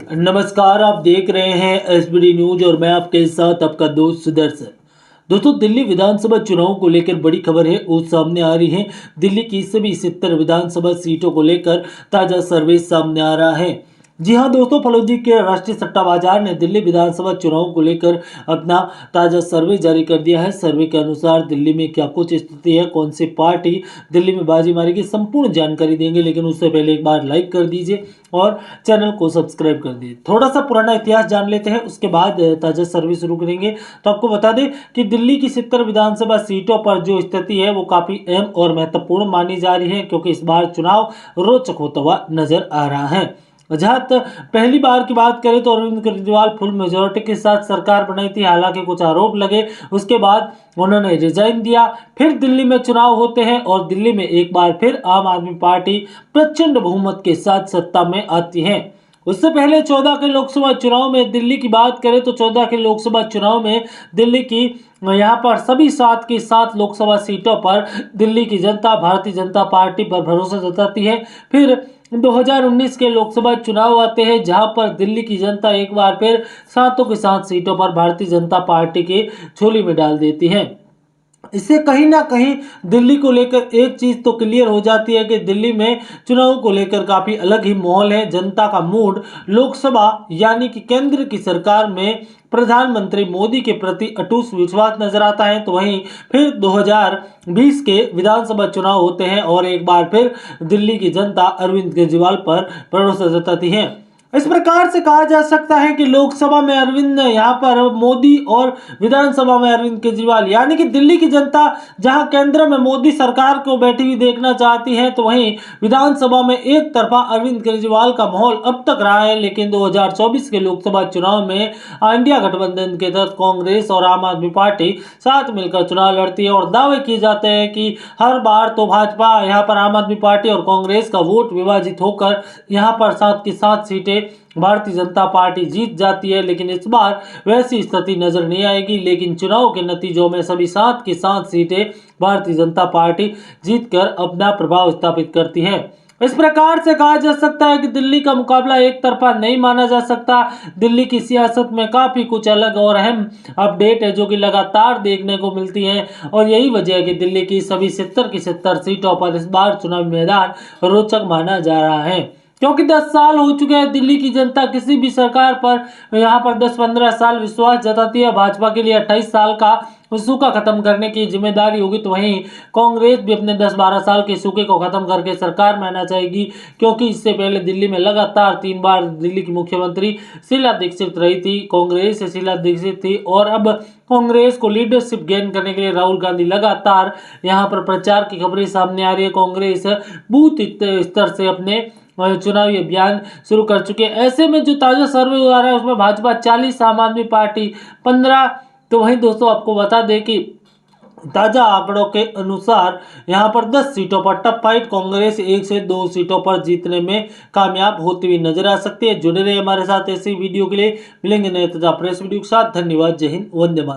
नमस्कार, आप देख रहे हैं एसबीडी न्यूज और मैं आपके साथ आपका दोस्त सुदर्शन। दोस्तों, दिल्ली विधानसभा चुनाव को लेकर बड़ी खबर है वो सामने आ रही है। दिल्ली की सभी 70 विधानसभा सीटों को लेकर ताजा सर्वे सामने आ रहा है। जी हां दोस्तों, फलोदी के राष्ट्रीय सट्टा बाजार ने दिल्ली विधानसभा चुनाव को लेकर अपना ताजा सर्वे जारी कर दिया है। सर्वे के अनुसार दिल्ली में क्या कुछ स्थिति है, कौन सी पार्टी दिल्ली में बाजी मारेगी, संपूर्ण जानकारी देंगे। लेकिन उससे पहले एक बार लाइक कर दीजिए और चैनल को सब्सक्राइब कर दीजिए। थोड़ा सा पुराना इतिहास जान लेते हैं, उसके बाद ताजा सर्वे शुरू करेंगे। तो आपको बता दें कि दिल्ली की 70 विधानसभा सीटों पर जो स्थिति है वो काफी अहम और महत्वपूर्ण मानी जा रही है, क्योंकि इस बार चुनाव रोचक होता हुआ नजर आ रहा है। जहां पहली बार की बात करें तो अरविंद केजरीवाल फुल मेजोरिटी के साथ सरकार बनाई थी। हालांकि कुछ आरोप लगे, उसके बाद उन्होंने रिजाइन दिया। फिर दिल्ली में चुनाव होते हैं और दिल्ली में एक बार फिर आम आदमी पार्टी प्रचंड बहुमत के साथ सत्ता में आती है। उससे पहले 14 के लोकसभा चुनाव में दिल्ली की बात करें तो 14 के लोकसभा चुनाव में दिल्ली की यहाँ पर सभी 7 की 7 लोकसभा सीटों पर दिल्ली की जनता भारतीय जनता पार्टी पर भरोसा जताती है। फिर 2019 के लोकसभा चुनाव आते हैं, जहां पर दिल्ली की जनता एक बार फिर 7 की 7 सीटों पर भारतीय जनता पार्टी की झोली में डाल देती है। इससे कहीं ना कहीं दिल्ली को लेकर एक चीज तो क्लियर हो जाती है कि दिल्ली में चुनाव को लेकर काफी अलग ही माहौल है। जनता का मूड लोकसभा यानी कि केंद्र की सरकार में प्रधानमंत्री मोदी के प्रति अटूट विश्वास नजर आता है। तो वहीं फिर 2020 के विधानसभा चुनाव होते हैं और एक बार फिर दिल्ली की जनता अरविंद केजरीवाल पर भरोसा जताती है। इस प्रकार से कहा जा सकता है कि लोकसभा में अरविंद यहाँ पर मोदी और विधानसभा में अरविंद केजरीवाल, यानी कि दिल्ली की जनता जहां केंद्र में मोदी सरकार को बैठी हुई देखना चाहती है, तो वहीं विधानसभा में एक तरफा अरविंद केजरीवाल का माहौल अब तक रहा है। लेकिन 2024 के लोकसभा चुनाव में इंडिया गठबंधन के तहत कांग्रेस और आम आदमी पार्टी साथ मिलकर चुनाव लड़ती है और दावे किए जाते हैं कि हर बार तो भाजपा यहाँ पर आम आदमी पार्टी और कांग्रेस का वोट विभाजित होकर यहाँ पर 7 की 7 सीटें भारतीय जनता पार्टी जीत जाती है। लेकिन इस बार वैसी स्थिति नजर नहीं आएगी। लेकिन चुनाव के नतीजों में सभी 7 की 7 सीटें भारतीय जनता पार्टी जीतकर अपना प्रभाव स्थापित करती है। इस प्रकार से कहा जा सकता है कि दिल्ली का मुकाबला एक तरफा नहीं माना जा सकता। दिल्ली की सियासत में काफी कुछ अलग और अहम अपडेट है जो कि लगातार देखने को मिलती है और यही वजह है कि दिल्ली की सभी 70 की 70 सीटों पर इस बार चुनावी मैदान रोचक माना जा रहा है, क्योंकि 10 साल हो चुके हैं। दिल्ली की जनता किसी भी सरकार पर यहाँ पर 10-15 साल विश्वास जताती है। भाजपा के लिए 28 साल का सूखा खत्म करने की जिम्मेदारी होगी, तो वहीं कांग्रेस भी अपने 10-12 साल के सूखे को खत्म करके सरकार में आना चाहेगी, क्योंकि इससे पहले दिल्ली में लगातार 3 बार दिल्ली की मुख्यमंत्री शीला दीक्षित रही थी। कांग्रेस से शीला दीक्षित थी और अब कांग्रेस को लीडरशिप गेन करने के लिए राहुल गांधी लगातार यहाँ पर प्रचार की खबरें सामने आ रही है। कांग्रेस बूथ स्तर से अपने चुनावी अभियान शुरू कर चुके हैं। ऐसे में जो ताजा सर्वे हो रहा है उसमें भाजपा 40, आम आदमी पार्टी 15। तो वहीं दोस्तों आपको बता दें कि ताजा आंकड़ों के अनुसार यहां पर 10 सीटों पर टफ फाइट कांग्रेस 1 से 2 सीटों पर जीतने में कामयाब होती हुई नजर आ सकती है। जुड़े रहे हमारे साथ ऐसी वीडियो के लिए। मिलेंगे नए ताजा प्रेस वीडियो के साथ। धन्यवाद। जय हिंद, वंदे मातरम।